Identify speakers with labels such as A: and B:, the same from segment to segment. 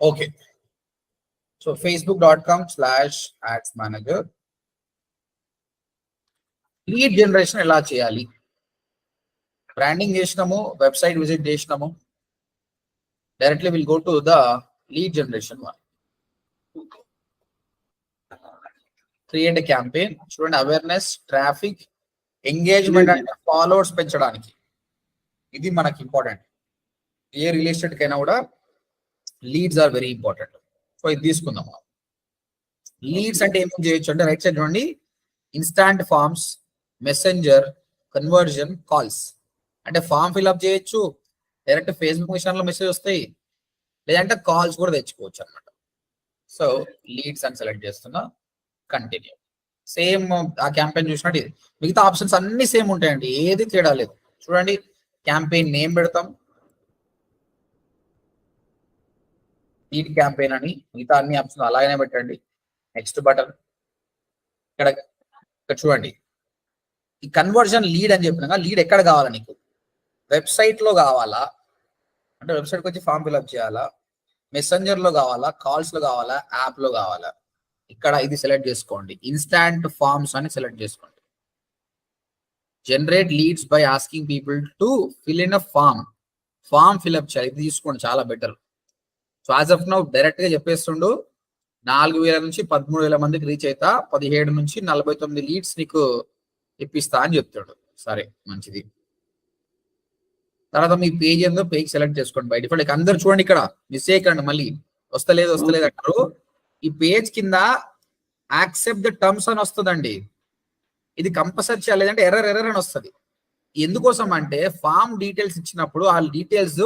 A: Okay, so facebook.com/ads manager. Lead generation ఎలా చేయాలి? Branding చేసినాము, వెబ్సైట్ విజిట్ చేసినాము, directly will go to the lead generation one. Create a campaign. చూడండి, awareness, traffic, engagement అంటే followers పెంచడానికి. ఇది మనకి ఇంపార్టెంట్. ఏ రియల్ ఎస్టేట్ కైనా కూడా leads are very important. So ఇది తీసుకుందాం. లీడ్స్ అంటే ఏమేమి చేయొచ్చు అంటే రైట్ సైడ్ చూడండి, instant forms, messenger, conversion, calls. అంటే ఫామ్ ఫిల్అప్ చేయొచ్చు, డైరెక్ట్ ఫేస్బుక్ మిషన్ లో మెసేజ్ వస్తాయి, లేదంటే కాల్స్ కూడా తెచ్చుకోవచ్చు అనమాట. సో లీడ్స్ అని సెలెక్ట్ చేస్తున్నా, కంటిన్యూ. సేమ్ ఆ క్యాంపెయిన్ చూసినట్టు ఇది. మిగతా ఆప్షన్స్ అన్ని సేమ్ ఉంటాయండి, ఏది తేడా లేదు. చూడండి, క్యాంపెయిన్ నేమ్ పెడతాం, లీడ్ క్యాంపెయిన్ అని. మిగతా అన్ని ఆప్షన్స్ అలాగనే పెట్టండి. Next button. ఇక్కడ చూడండి, ఈ కన్వర్జన్ లీడ్ అని చెప్పినాక లీడ్ ఎక్కడ కావాలా నీకు? వెబ్సైట్ లో కావాలా అంటే వెబ్సైట్కి వచ్చి ఫామ్ ఫిల్అప్ చేయాలా, మెసెంజర్ లో కావాలా, కాల్స్ లో కావాలా, యాప్ లో కావాలా? ఇక్కడ ఇది సెలెక్ట్ చేసుకోండి, ఇన్స్టాంట్ ఫార్మ్స్ అని సెలెక్ట్ చేసుకోండి. Generate leads by asking people to fill in a form fill up చేయాలి. ఇది తీసుకోండి, చాలా better. So as of now direct గా చెప్పేస్తుండు, 4,000 నుంచి 13,000 మందికి రీచ్ అవుతా, 17 నుంచి 49 లీడ్స్ నీకు ఇప్పిస్తా అని చెప్తాడు. సరే, మంచిది. తర్వాత మీ పేజ్ ఏందో పేజ్ సెలెక్ట్ చేసుకోండి. బై డిఫాల్ట్ అందరు చూడండి, ఇక్కడ మిస్ చేయకండి, మళ్ళీ వస్తలేదు అంటారు. ఈ పేజ్ కింద యాక్సెప్ట్ ద టర్మ్స్ అని వస్తుందండి. ఇది కంపల్సరీ చేయాలి, లేదంటే ఎర్రర్ అని వస్తుంది. ఎందుకోసం అంటే ఫామ్ డీటెయిల్స్ ఇచ్చినప్పుడు ఆ డీటెయిల్స్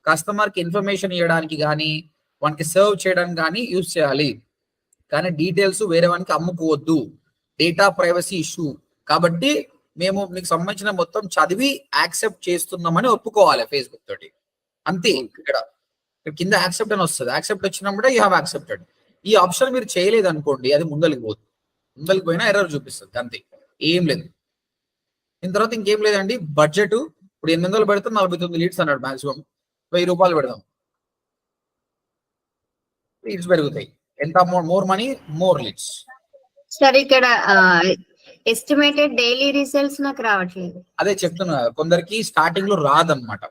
A: కస్టమర్ కి ఇన్ఫర్మేషన్ ఇవ్వడానికి కానీ, వానికి సర్వ్ చేయడానికి కానీ యూజ్ చేయాలి. కానీ డీటెయిల్స్ వేరే వానికి అమ్ముకోవద్దు, డేటా ప్రైవసీ ఇష్యూ. కాబట్టి మేము మీకు సంబంధించిన మొత్తం చదివి యాక్సెప్ట్ చేస్తున్నామని ఒప్పుకోవాలి ఫేస్బుక్ తోటి, అంతే. ఇక్కడ కింద యాక్సెప్ట్ అని వస్తుంది, యాక్సెప్ట్ వచ్చినప్పుడే యూ హ్యావ్ యాక్సెప్టెడ్. ఈ ఆప్షన్ మీరు చేయలేదు అనుకోండి, అది ముందరికి పోతుంది. ముందరికి పోయినా ఎర్రర్ చూపిస్తుంది, అంతే, ఏం లేదు. దీని తర్వాత ఇంకేం లేదండి. బడ్జెట్ ఇప్పుడు 800 పెడతాం, 49 లీడ్స్ అన్నాడు. మాక్సిమం 1000 రూపాయలు పెడదాం, లీడ్స్ పెరుగుతాయి. ఎంత more money more leads.
B: Sir ఇక్కడ ఎస్టిమేటెడ్ డైలీ రిజల్ట్స్ నాకు రావట్లేదు.
A: అదే చెప్తున్నా, కొందరికి స్టార్టింగ్ లో రాదనమాట.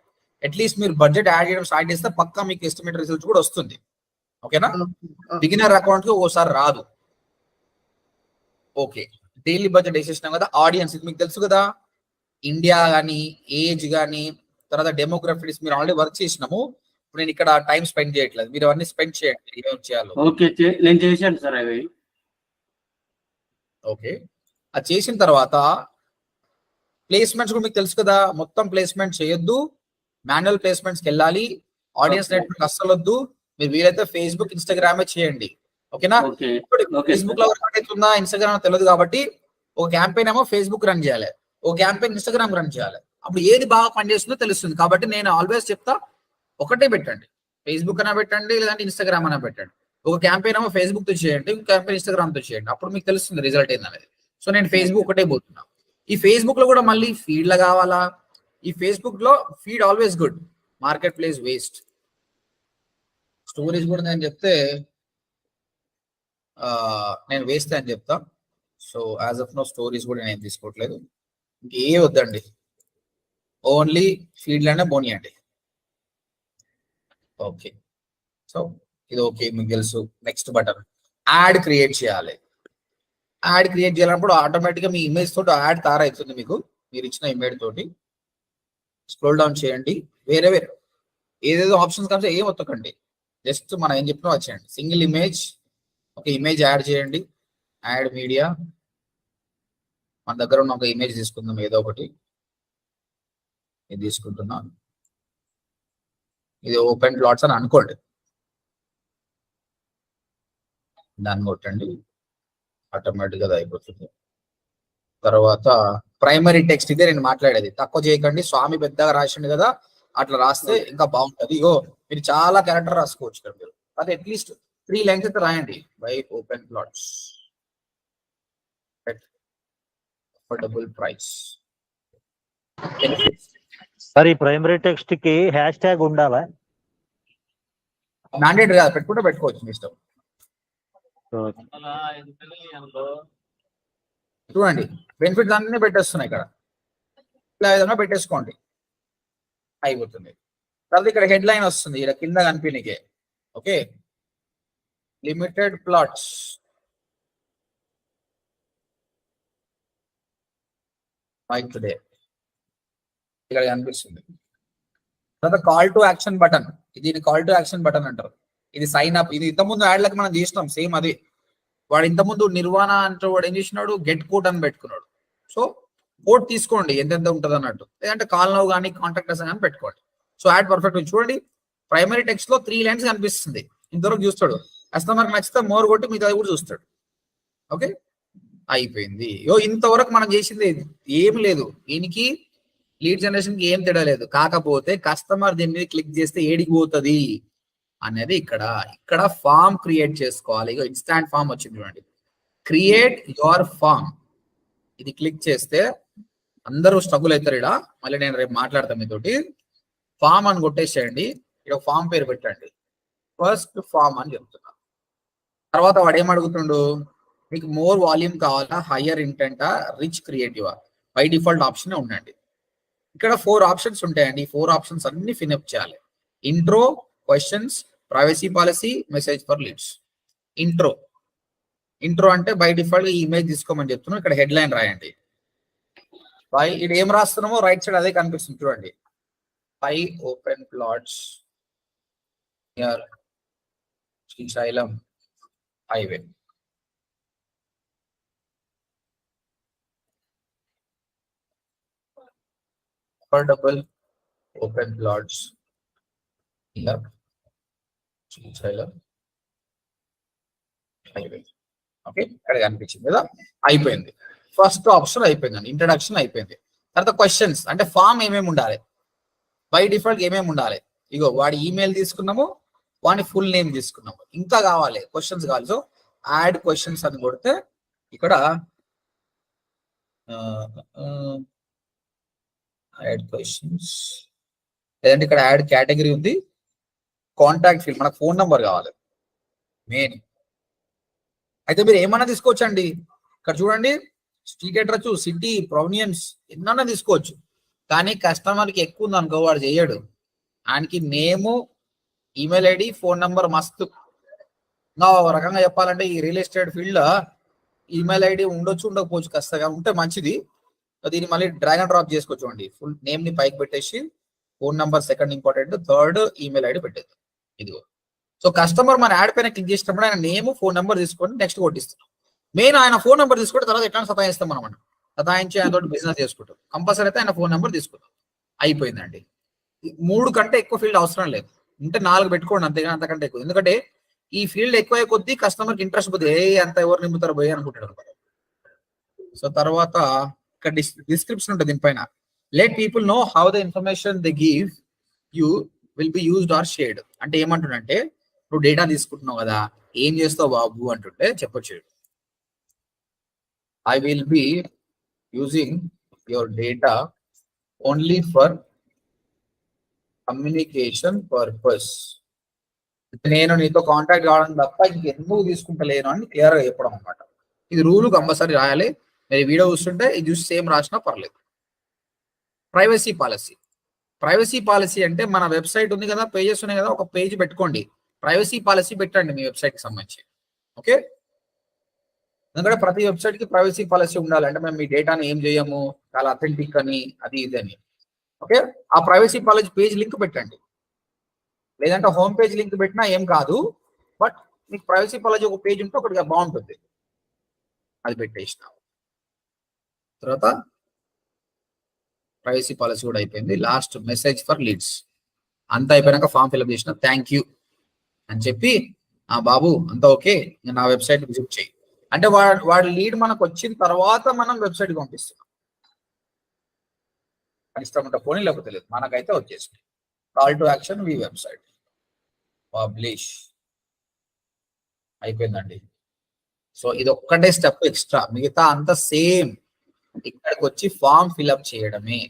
A: అట్లీస్ట్ మీరు బడ్జెట్ యాడ్ చేయడం స్టార్ట్ చేస్తే పక్కా మీకు ఎస్టిమేటెడ్ రిజల్ట్స్ కూడా వస్తుంది. ఓకేనా? బిగినర్ అకౌంట్ కి ఓసారి రాదు. ఓకే, డైలీ బడ్జెట్ వేసేసినాం కదా. ఆడియన్స్ ఇది మీకు తెలుసు కదా, ఇండియా కానీ, ఏజ్ కానీ, తర్వాత డెమోగ్రఫీస్ మీరు ఆల్రెడీ వర్క్ చేసినాము. ఇప్పుడు నేను ఇక్కడ టైం స్పెండ్ చేయట్లేదు, మీరు అవన్నీ స్పెండ్ చేయండి, ఏమేమి చేయాలో.
C: ఓకే, నేను చేశాను సార్ అవి.
A: ఓకే, అది చేసిన తర్వాత ప్లేస్మెంట్స్ కూడా మీకు తెలుసు కదా, మొత్తం ప్లేస్మెంట్ చేయొద్దు, మాన్యువల్ ప్లేస్మెంట్స్కి వెళ్ళాలి. ఆడియన్స్ నెట్వర్క్ అస్సలు వద్దు. మీరు వీలైతే ఫేస్బుక్, ఇన్స్టాగ్రామే చేయండి. ఓకేనా? ఫేస్బుక్ లో వర్క్ అవుతుందా, ఇన్స్టాగ్రామ్ తెలియదు కాబట్టి ఒక క్యాంపెయిన్ ఏమో ఫేస్బుక్ రన్ చేయాలి, ఒక క్యాంపెయిన్ ఇన్స్టాగ్రామ్ రన్ చేయాలి. అప్పుడు ఏది బాగా పనిచేస్తుందో తెలుస్తుంది. కాబట్టి నేను ఆల్వేస్ చెప్తా, ఒకటే పెట్టండి, ఫేస్బుక్ అయినా పెట్టండి, లేదంటే ఇన్స్టాగ్రామ్ అయినా పెట్టండి. ఒక క్యాంపెయిన్ ఏమో ఫేస్బుక్ తో చేయండి, ఒక క్యాంపెయిన్ ఇన్స్టాగ్రామ్ తో చేయండి. అప్పుడు మీకు తెలుస్తుంది రిజల్ట్ ఏందనేది. సో నేను ఫేస్బుక్ ఒకటే పోతున్నా. ఈ ఫేస్బుక్ లో కూడా మళ్ళీ ఫీడ్ లా కావాలా? ఈ ఫేస్బుక్ లో feed always good, marketplace waste. Stories కూడా నేను చెప్తే నేను వేస్ట్ అని చెప్తా. So as of no stories కూడా నేను తీసుకోవట్లేదు. ఇంకే వద్దండి, ఓన్లీ ఫీడ్ లోనే పోనీయండి. ఓకే, సో ఇది ఓకే, మీకు తెలుసు. నెక్స్ట్ బటన్, యాడ్ క్రియేట్ చేయాలి. యాడ్ క్రియేట్ చేయాలన్నప్పుడు ఆటోమేటిక్ గా మీ ఇమేజ్ తోటి యాడ్ తయారవుతుంది. మీకు మీరు ఇచ్చిన ఇమేజ్ తోటి స్క్రోల్ డౌన్ చేయండి. వేరే ఏదేదో ఆప్షన్స్ కాబట్టి ఏం వత్తకండి, జస్ట్ మనం ఏం చెప్పినా వచ్చేయండి. సింగిల్ ఇమేజ్, ఒక ఇమేజ్ యాడ్ చేయండి. యాడ్ మీడియా, మన దగ్గర ఉన్న ఒక ఇమేజ్ తీసుకుందాం, ఏదో ఒకటి. ఇది తీసుకుంటున్నాను, ఇది ఓపెన్ ప్లాట్స్ అని అనుకోండి. దాన్ని కొట్టండి, ఆటోమేటిక్గా అది అయిపోతుంది. తర్వాత ప్రైమరీ టెక్స్ట్, ఇదే నేను మాట్లాడేది. తక్కువ చేయకండి, స్వామి పెద్దగా రాసిండు కదా, అట్లా రాస్తే ఇంకా బాగుంటుంది. ఇగో మీరు చాలా క్యారెక్టర్ రాసుకోవచ్చు ఇక్కడ మీరు. అది అట్లీస్ట్ 3 లైన్స్ అయితే రాయండి. By open plots, affordable price.
D: Sir ఈ ప్రైమరీ టెక్స్ట్ కి హ్యాష్ ట్యాగ్ ఉండాలా?
A: మ్యాండేటరీ కాదు, పెట్టుకుంటే పెట్టుకోవచ్చు మీ ఇష్టం. చూడండి బెనిఫిట్స్ అన్ని పెట్టేస్తున్నాయి ఇక్కడ, ఇలా విధంగా పెట్టేసుకోండి అయిపోతుంది. తర్వాత ఇక్కడ హెడ్ లైన్ వస్తుంది, ఇక్కడ కింద కనిపించే. Okay, limited plots by today ఇక్కడ కనిపిస్తుంది. తర్వాత కాల్ టు యాక్షన్ బటన్, దీన్ని కాల్ టు యాక్షన్ బటన్ అంటారు. ఇది సైన్ అప్, ఇది ఇంతకుముందు యాడ్లకు మనం చేసినాం సేమ్ అది. వాడు ఇంతకుముందు నిర్వాణ అంటే వాడు ఏం చేసినాడు, గెట్ కోడ్ అని పెట్టుకున్నాడు. సో కోడ్ తీసుకోండి ఎంతెంత ఉంటుంది అన్నట్టు, లేదంటే కాల్ నౌ కానీ కాంటాక్ట్ అస్ కానీ పెట్టుకోండి. సో యాడ్ పర్ఫెక్ట్ చూడండి. ప్రైమరీ టెక్స్ట్ లో 3 లైన్స్ కనిపిస్తుంది, ఇంతవరకు చూస్తాడు. కస్టమర్ నచ్చితే మోర్ కొట్టి మిగతా కూడా చూస్తాడు. ఓకే అయిపోయింది. ఇంతవరకు మనం చేసింది ఏం లేదు, దీనికి లీడ్ జనరేషన్ కి ఏం తేడా లేదు. కాకపోతే కస్టమర్ దీని మీద క్లిక్ చేస్తే ఏడికి పోతుంది అనేది ఇక్కడ ఫామ్ క్రియేట్ చేసుకోవాలి. ఇక ఇన్స్టాంట్ ఫామ్ వచ్చింది చూడండి, క్రియేట్ యువర్ ఫామ్. ఇది క్లిక్ చేస్తే అందరూ స్ట్రగుల్ అవుతారు. ఇక్కడ మళ్ళీ నేను రేపు మాట్లాడతాను మీతోటి. ఫామ్ అని కొట్టేసేయండి, ఇక్కడ ఫామ్ పేరు పెట్టండి, ఫస్ట్ ఫామ్ అని చెప్తున్నా. తర్వాత వాడు ఏం అడుగుతుండు, మీకు మోర్ వాల్యూమ్ కావాలా, హయ్యర్ ఇంటెంటా, రిచ్ క్రియేటివా? బై డిఫాల్ట్ ఆప్షన్ ఉండండి. ఇక్కడ 4 ఆప్షన్స్ ఉంటాయండి. ఈ 4 ఆప్షన్స్ అన్ని ఫినప్ చేయాలి. Intro, questions, privacy policy, message for leads. Intro అంటే బై డిఫాల్ట్ ఈ ఇమేజ్ తీసుకోమని చెప్తున్నాం. ఇక్కడ హెడ్ లైన్ రాయండి. ఇది ఏం రాస్తున్నామో రైట్ సైడ్ అదే కనిపిస్తుంది చూడండి. 5 open plots near Srisailam highway. Affordable open plots here Srisailam highway. Okay ఇక్కడ కనిపించింది కదా, అయిపోయింది. ఫస్ట్ ఆప్షన్ అయిపోయిందండి, ఇంట్రడక్షన్ అయిపోయింది. తర్వాత క్వశ్చన్స్ అంటే ఫామ్ ఏమేమి ఉండాలి, బై డిఫాల్ట్ ఏమేమి ఉండాలి. ఇగో వాడి ఈమెయిల్ తీసుకున్నాము, వాడి ఫుల్ నేమ్ తీసుకున్నాము, ఇంకా కావాలి క్వశ్చన్స్ కావాలి. సో యాడ్ క్వశ్చన్స్ అని కొడితే ఇక్కడ యాడ్ క్వశ్చన్స్, లేదంటే ఇక్కడ యాడ్ కేటగిరీ ఉంది, కాంటాక్ట్ ఫీల్డ్, మనకు ఫోన్ నంబర్ కావాలి మెయిన్. అయితే మీరు ఏమన్నా తీసుకోవచ్చండి. ఇక్కడ చూడండి, స్ట్రీట్ అడ్రస్, సిటీ, ప్రొవినియన్స్ ఎన్నన్నా తీసుకోవచ్చు. కానీ కస్టమర్కి ఎక్కువ ఉంది అనుకో వాడు చేయడు. ఆయనకి నేము, ఈమెయిల్ ఐడి, ఫోన్ నంబర్ మస్తు. ఒక రకంగా చెప్పాలంటే ఈ రియల్ ఎస్టేట్ ఫీల్డ్ లో ఈమెయిల్ ఐడి ఉండొచ్చు ఉండకపోవచ్చు, కష్టంగా ఉంటే మంచిది. దీన్ని మళ్ళీ డ్రాగ్ అండ్ డ్రాప్ చేసుకోవచ్చు అండి. ఫుల్ నేమ్ ని పైకి పెట్టేసి phone number second important, third email ID పెట్టేది. ఇదిగో. సో కస్టమర్ మన యాడ్ పైన క్లిక్ చేసినప్పుడు ఆయన నేమ్, ఫోన్ నెంబర్ తీసుకొని నెక్స్ట్ కొట్టిస్తున్నాం. మెయిన్ ఆయన ఫోన్ నెంబర్ తీసుకుంటే తర్వాత ఎట్లా సతాయిస్తాం మనం, సతాయించి ఆయన తోటి బిజినెస్ చేసుకుంటాం. కంపల్సరీ అయితే ఆయన ఫోన్ నెంబర్ తీసుకుంటాం. అయిపోయిందండి. 3 కంటే ఎక్కువ ఫీల్డ్ అవసరం లేదు, ఉంటే 4 పెట్టుకోండి అంతేగాని అంతకంటే ఎక్కువ. ఎందుకంటే ఈ ఫీల్డ్ ఎక్కువ కొద్దీ కస్టమర్కి ఇంట్రెస్ట్ పోతుంది, అంత ఎవరు నింపుతారు పోయి అనుకుంటాడు. సో తర్వాత ఇక్కడ డిస్క్రిప్షన్ ఉంటుంది దీనిపైన, let people know how the information they give you will be used or shared. అంటే ఏమంటుండంటే, నువ్వు డేటా తీసుకుంటున్నావు కదా, ఏం చేస్తావు బాబు అంటుంటే చెప్పొచ్చు, I will be using your data only for communication purpose. నేను నీతో కాంటాక్ట్ కావడం తప్ప ఇంకెందుకు తీసుకుంటలేను అని క్లియర్ గా చెప్పడం అనమాట. ఇది రూల్ కంపల్సరీ రాయాలి. మీరు వీడియో చూస్తుంటే ఇది చూసి సేమ్ రాసినా పర్లేదు. Privacy policy. ప్రైవసీ పాలసీ అంటే మన వెబ్సైట్ ఉంది కదా, పేజెస్ ఉన్నాయి కదా, ఒక పేజ్ పెట్టుకోండి, ప్రైవసీ పాలసీ పెట్టండి మీ వెబ్సైట్ కి సంబంధించి. ఓకే, ఎందుకంటే ప్రతి వెబ్సైట్ కి ప్రైవసీ పాలసీ ఉండాలి. అంటే మేము మీ డేటాని ఏం చేయము, చాలా అథెంటిక్ అని, అది ఇది అని. ఓకే, ఆ ప్రైవసీ పాలసీ పేజ్ లింక్ పెట్టండి, లేదంటే హోమ్ పేజ్ లింక్ పెట్టినా ఏం కాదు. బట్ మీకు ప్రైవసీ పాలసీ ఒక పేజ్ ఉంటే ఒకటిగా బాగుంటుంది, అది పెట్టేసినాం. తర్వాత ప్రైవసీ పాలసీ కూడా అయిపోయింది. Last message for leads. అంతా అయిపోయినాక ఫామ్ ఫిల్అప్ చేసిన థ్యాంక్ యూ అని చెప్పి, ఆ బాబు అంతా ఓకే, నేను నా వెబ్సైట్ విజిట్ చేయి అంటే వాడి లీడ్ మనకు వచ్చిన తర్వాత మనం వెబ్సైట్కి పంపిస్తున్నాం. ఇష్టం ఉంటే పోనీ, లేకపోతే లేదు, మనకైతే వచ్చేసింది. Call to action we website publish అయిపోయిందండి. సో ఇది ఒక్కటే స్టెప్ ఎక్స్ట్రా, మిగతా అంతా సేమ్. ఇక్కడికి వచ్చి ఫామ్ ఫిల్అప్ చేయడమే.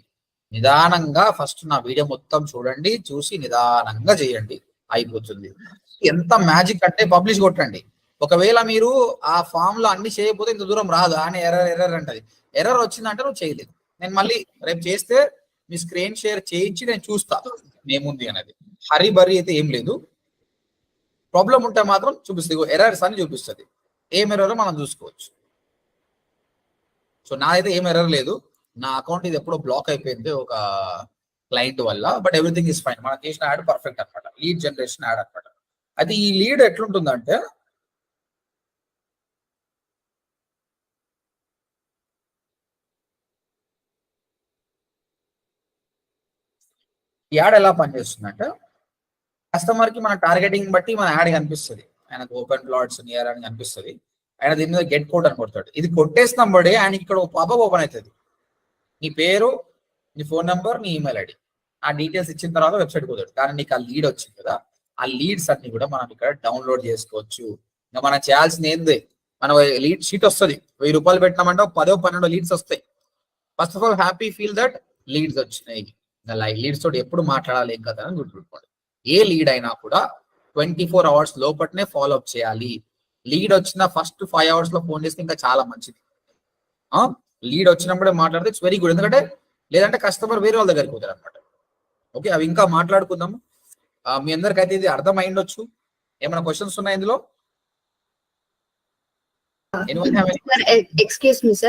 A: నిదానంగా ఫస్ట్ నా వీడియో మొత్తం చూడండి, చూసి నిదానంగా చేయండి. అయిపోతుంది. ఎంత మ్యాజిక్ అంటే పబ్లిష్ కొట్టండి. ఒకవేళ మీరు ఆ ఫామ్ లో అన్ని చేయకపోతే ఇంత దూరం రాదు అని ఎర్రర్ అంటది. ఎర్రర్ వచ్చిందంటే నువ్వు చేయలేదు. నేను మళ్ళీ రేపు చేస్తే మీ స్క్రీన్ షేర్ చేయించి నేను చూస్తా ఏముంది అనేది. హరి బరి అయితే ఏం లేదు. ప్రాబ్లం ఉంటే మాత్రం చూపిస్తుంది, ఎర్రర్స్ అని చూపిస్తుంది. ఏం ఎర్రర్ మనం చూసుకోవచ్చు. సో నాదైతే ఏం ఎర్రర్ లేదు. నా అకౌంట్ ఇది ఎప్పుడో బ్లాక్ అయిపోయింది ఒక క్లయింట్ వల్ల. But everything is fine. మనం చేసిన యాడ్ పర్ఫెక్ట్ అనమాట. లీడ్ జనరేషన్ యాడ్ అనమాట. అది ఈ లీడ్ ఎట్లుంటుందంటే ఈ యాడ్ ఎలా పనిచేస్తుందంటే కస్టమర్ కి మన టార్గెటింగ్ బట్టి మన యాడ్ కనిపిస్తుంది. ఆయనకు ఓపెన్ ప్లాట్స్ నియర్ అని కనిపిస్తుంది. ఆయన దీని మీద గెట్ కోడ్ అని కొడతాడు. ఇది కొట్టేసినాం బడే ఆయన ఇక్కడ పాపప్ ఓపెన్ అవుతుంది. నీ పేరు, నీ ఫోన్ నెంబర్, నీ ఈమెయిల్ ఐడి, ఆ డీటెయిల్స్ ఇచ్చిన తర్వాత వెబ్సైట్ పోతాడు. కానీ నీకు ఆ లీడ్ వచ్చింది కదా, ఆ లీడ్స్ అన్ని కూడా మనం ఇక్కడ డౌన్లోడ్ చేసుకోవచ్చు. ఇంకా మనం చేయాల్సింది ఏంది, మన లీడ్ షీట్ వస్తుంది. 1000 రూపాయలు పెట్టినామంటే 10-12 లీడ్స్ వస్తాయి. First of all happy feel that leads వచ్చినాయి. లీడ్స్ తోటి ఎప్పుడు మాట్లాడాలి ఏం కదా అని గుర్తుపెట్టుకోండి. ఏ లీడ్ అయినా కూడా 24 hours లోపట్నే ఫాలో అప్ చేయాలి. లీడ్ వచ్చిన ఫస్ట్ 5 hours లో ఫోన్ చేస్తే ఇంకా చాలా మంచిది. లీడ్ వచ్చినప్పుడే మాట్లాడితే ఇట్స్ వెరీ గుడ్. ఎందుకంటే లేదంటే కస్టమర్ వేరే వాళ్ళ దగ్గరికి పోతారు అనమాట. ఓకే, అవి ఇంకా మాట్లాడుకుందాము. మీ అందరికైతే ఇది అర్థమైండొచ్చు. ఏమైనా క్వశ్చన్స్ ఉన్నాయి ఇందులో?
B: Excuse me sir.